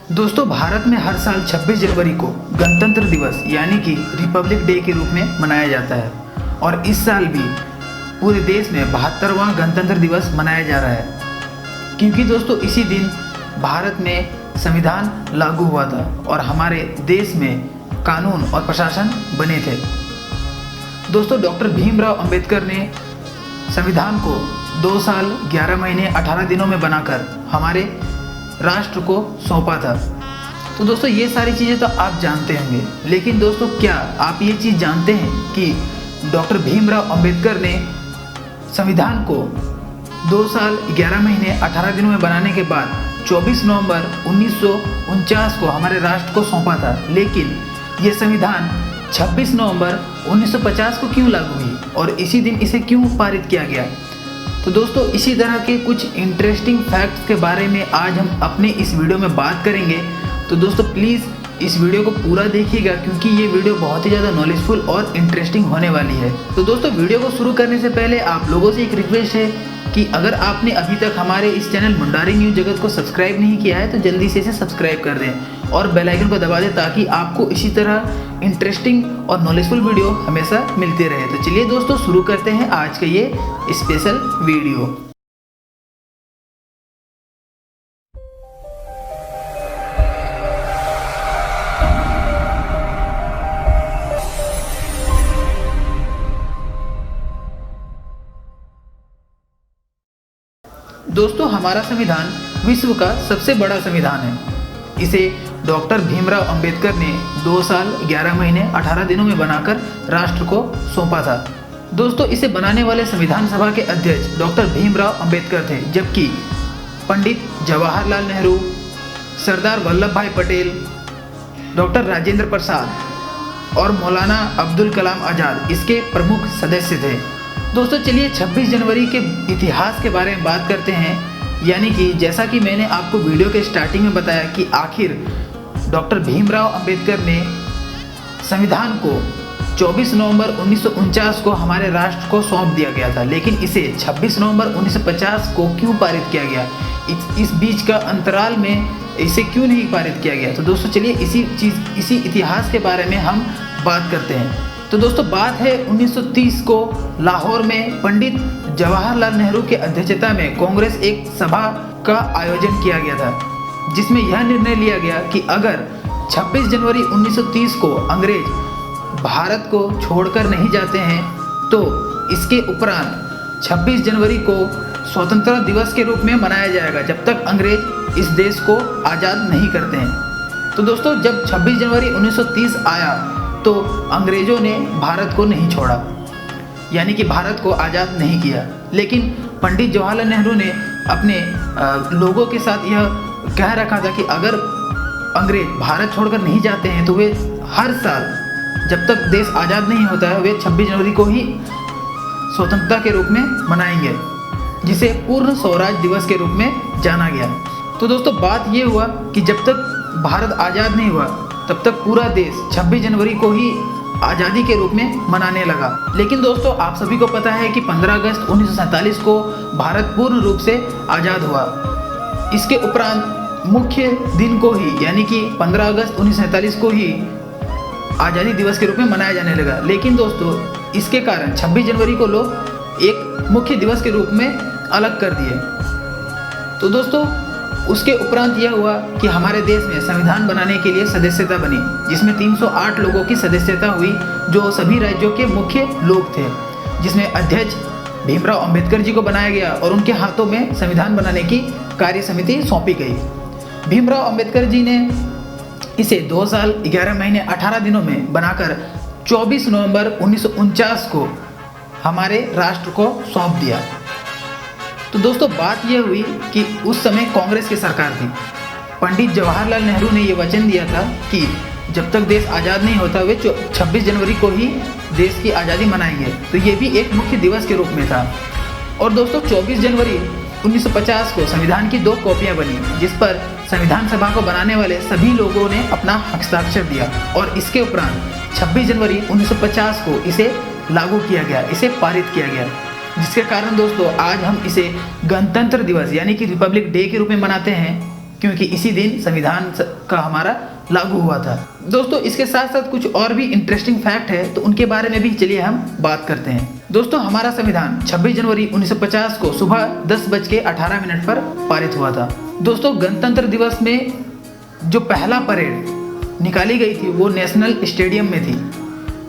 दोस्तों, भारत में हर साल 26 जनवरी को गणतंत्र दिवस यानी कि रिपब्लिक डे के रूप में मनाया जाता है और इस साल भी पूरे देश में 72वां गणतंत्र दिवस मनाया जा रहा है, क्योंकि दोस्तों इसी दिन भारत में संविधान लागू हुआ था और हमारे देश में कानून और प्रशासन बने थे। दोस्तों, डॉक्टर भीमराव अंबेडकर ने संविधान को 2 साल 11 महीने 18 दिनों में बनाकर हमारे राष्ट्र को सौंपा था। तो दोस्तों ये सारी चीज़ें तो आप जानते होंगे, लेकिन दोस्तों क्या आप ये चीज़ जानते हैं कि डॉक्टर भीमराव अंबेडकर ने संविधान को 2 साल 11 महीने 18 दिनों में बनाने के बाद 24 नवंबर 1949 को हमारे राष्ट्र को सौंपा था, लेकिन ये संविधान 26 नवंबर 1950 को क्यों लागू हुई और इसी दिन इसे क्यों पारित किया गया? तो दोस्तों इसी तरह के कुछ इंटरेस्टिंग फैक्ट्स के बारे में आज हम अपने इस वीडियो में बात करेंगे। तो दोस्तों प्लीज़ इस वीडियो को पूरा देखिएगा, क्योंकि ये वीडियो बहुत ही ज़्यादा नॉलेजफुल और इंटरेस्टिंग होने वाली है। तो दोस्तों वीडियो को शुरू करने से पहले आप लोगों से एक रिक्वेस्ट है कि अगर आपने अभी तक हमारे इस चैनल मुंडारी न्यूज़ जगत को सब्सक्राइब नहीं किया है तो जल्दी से इसे सब्सक्राइब कर दें और बेल आइकन को दबा दें, ताकि आपको इसी तरह इंटरेस्टिंग और नॉलेजफुल वीडियो हमेशा मिलते रहे। तो चलिए दोस्तों शुरू करते हैं आज का ये स्पेशल वीडियो। दोस्तों हमारा संविधान विश्व का सबसे बड़ा संविधान है। इसे डॉक्टर भीमराव अंबेडकर ने 2 साल 11 महीने 18 दिनों में बनाकर राष्ट्र को सौंपा था। दोस्तों इसे बनाने वाले संविधान सभा के अध्यक्ष डॉक्टर भीमराव अंबेडकर थे, जबकि पंडित जवाहरलाल नेहरू, सरदार वल्लभ भाई पटेल, डॉक्टर राजेंद्र प्रसाद और मौलाना अब्दुल कलाम आज़ाद इसके प्रमुख सदस्य थे। दोस्तों चलिए 26 जनवरी के इतिहास के बारे में बात करते हैं। यानी कि जैसा कि मैंने आपको वीडियो के स्टार्टिंग में बताया कि आखिर डॉक्टर भीमराव अंबेडकर ने संविधान को 24 नवंबर 1949 को हमारे राष्ट्र को सौंप दिया गया था, लेकिन इसे 26 नवंबर 1950 को क्यों पारित किया गया, इस बीच का अंतराल में इसे क्यों नहीं पारित किया गया? तो दोस्तों चलिए इसी इतिहास के बारे में हम बात करते हैं। तो दोस्तों बात है 1930 को लाहौर में पंडित जवाहरलाल नेहरू के अध्यक्षता में कांग्रेस एक सभा का आयोजन किया गया था, जिसमें यह निर्णय लिया गया कि अगर 26 जनवरी 1930 को अंग्रेज भारत को छोड़कर नहीं जाते हैं तो इसके उपरांत 26 जनवरी को स्वतंत्रता दिवस के रूप में मनाया जाएगा, जब तक अंग्रेज इस देश को आज़ाद नहीं करते हैं। तो दोस्तों जब 26 जनवरी 1930 आया तो अंग्रेज़ों ने भारत को नहीं छोड़ा, यानी कि भारत को आज़ाद नहीं किया, लेकिन पंडित जवाहरलाल नेहरू ने अपने लोगों के साथ यह कह रखा था कि अगर अंग्रेज भारत छोड़कर नहीं जाते हैं तो वे हर साल जब तक देश आज़ाद नहीं होता है वे 26 जनवरी को ही स्वतंत्रता के रूप में मनाएंगे, जिसे पूर्ण स्वराज दिवस के रूप में जाना गया। तो दोस्तों बात ये हुआ कि जब तक भारत आज़ाद नहीं हुआ तब तक पूरा देश 26 जनवरी को ही आज़ादी के रूप में मनाने लगा। लेकिन दोस्तों आप सभी को पता है कि 15 अगस्त 1947 को भारत पूर्ण रूप से आज़ाद हुआ। इसके उपरांत मुख्य दिन को ही यानी कि 15 अगस्त 1947 को ही आज़ादी दिवस के रूप में मनाया जाने लगा। लेकिन दोस्तों इसके कारण 26 जनवरी को लोग एक मुख्य दिवस के रूप में अलग कर दिए। तो दोस्तों उसके उपरांत यह हुआ कि हमारे देश में संविधान बनाने के लिए सदस्यता बनी, जिसमें 308 लोगों की सदस्यता हुई, जो सभी राज्यों के मुख्य लोग थे, जिसमें अध्यक्ष भीमराव अंबेडकर जी को बनाया गया और उनके हाथों में संविधान बनाने की कार्य समिति सौंपी गई। भीमराव अंबेडकर जी ने इसे 2 साल 11 महीने 18 दिनों में बनाकर 24 नवंबर 1949 को हमारे राष्ट्र को सौंप दिया। तो दोस्तों बात यह हुई कि उस समय कांग्रेस की सरकार थी। पंडित जवाहरलाल नेहरू ने ये वचन दिया था कि जब तक देश आज़ाद नहीं होता वे 26 जनवरी को ही देश की आज़ादी मनाएंगे। तो ये भी एक मुख्य दिवस के रूप में था। और दोस्तों 24 जनवरी 1950 को संविधान की 2 कॉपियाँ बनी, जिस पर संविधान सभा को बनाने वाले सभी लोगों ने अपना हस्ताक्षर दिया और इसके उपरांत 26 जनवरी 1950 को इसे लागू किया गया, इसे पारित किया गया, जिसके कारण दोस्तों आज हम इसे गणतंत्र दिवस यानी कि रिपब्लिक डे के रूप में मनाते हैं। क्योंकि इसी दिन संविधान का हमारा लागू हुआ था। दोस्तों इसके साथ साथ कुछ और भी इंटरेस्टिंग फैक्ट है, तो उनके बारे में भी चलिए हम बात करते हैं। दोस्तों हमारा संविधान 26 जनवरी 1950 को सुबह 10:18 पर पारित हुआ था। दोस्तों गणतंत्र दिवस में जो पहला परेड निकाली गई थी वो नेशनल स्टेडियम में थी,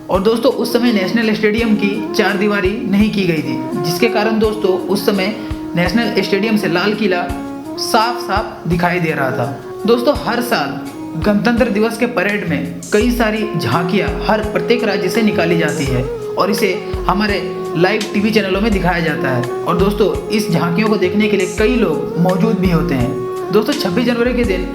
और दोस्तों उस समय नेशनल स्टेडियम की चार दीवारी नहीं की गई थी, जिसके कारण दोस्तों उस समय नेशनल स्टेडियम से लाल किला साफ साफ दिखाई दे रहा था। दोस्तों हर साल गणतंत्र दिवस के परेड में कई सारी झांकियां हर प्रत्येक राज्य से निकाली जाती है, और इसे हमारे लाइव टीवी चैनलों में दिखाया जाता है, और दोस्तों इस झांकियों को देखने के लिए कई लोग मौजूद भी होते हैं। दोस्तों 26 जनवरी के दिन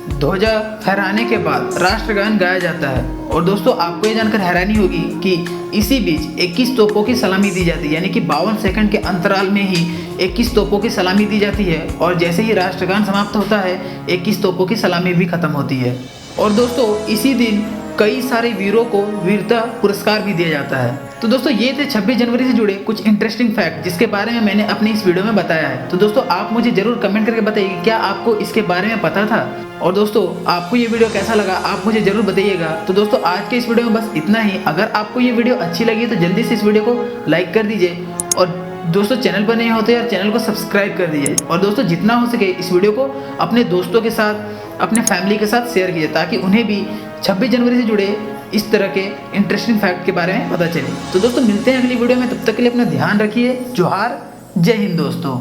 ध्वजा फहराने के बाद राष्ट्रगान गाया जाता है, और दोस्तों आपको ये जानकर हैरानी होगी कि इसी बीच 21 तोपों की सलामी दी जाती है, यानी कि 52 सेकंड के अंतराल में ही 21 तोपों की सलामी दी जाती है, और जैसे ही राष्ट्रगान समाप्त होता है 21 तोपों की सलामी भी खत्म होती है। और दोस्तों इसी दिन कई सारे वीरों को वीरता पुरस्कार भी दिया जाता है। तो दोस्तों ये थे 26 जनवरी से जुड़े कुछ इंटरेस्टिंग फैक्ट जिसके बारे में मैंने अपनी इस वीडियो में बताया है। तो दोस्तों आप मुझे जरूर कमेंट करके बताइए कि क्या आपको इसके बारे में पता था, और दोस्तों आपको ये वीडियो कैसा लगा आप मुझे जरूर बताइएगा। तो दोस्तों आज के इस वीडियो में बस इतना ही। अगर आपको ये वीडियो अच्छी लगी तो जल्दी से इस वीडियो को लाइक कर दीजिए, और दोस्तों चैनल पर नहीं होते यार चैनल को सब्सक्राइब कर दीजिए, और दोस्तों जितना हो सके इस वीडियो को अपने दोस्तों के साथ अपने फैमिली के साथ शेयर कीजिए, ताकि उन्हें भी 26 जनवरी से जुड़े इस तरह के इंटरेस्टिंग फैक्ट के बारे में पता चले। तो दोस्तों मिलते हैं अगली वीडियो में, तब तक के लिए अपना ध्यान रखिए। जोहार, जय हिंद दोस्तों।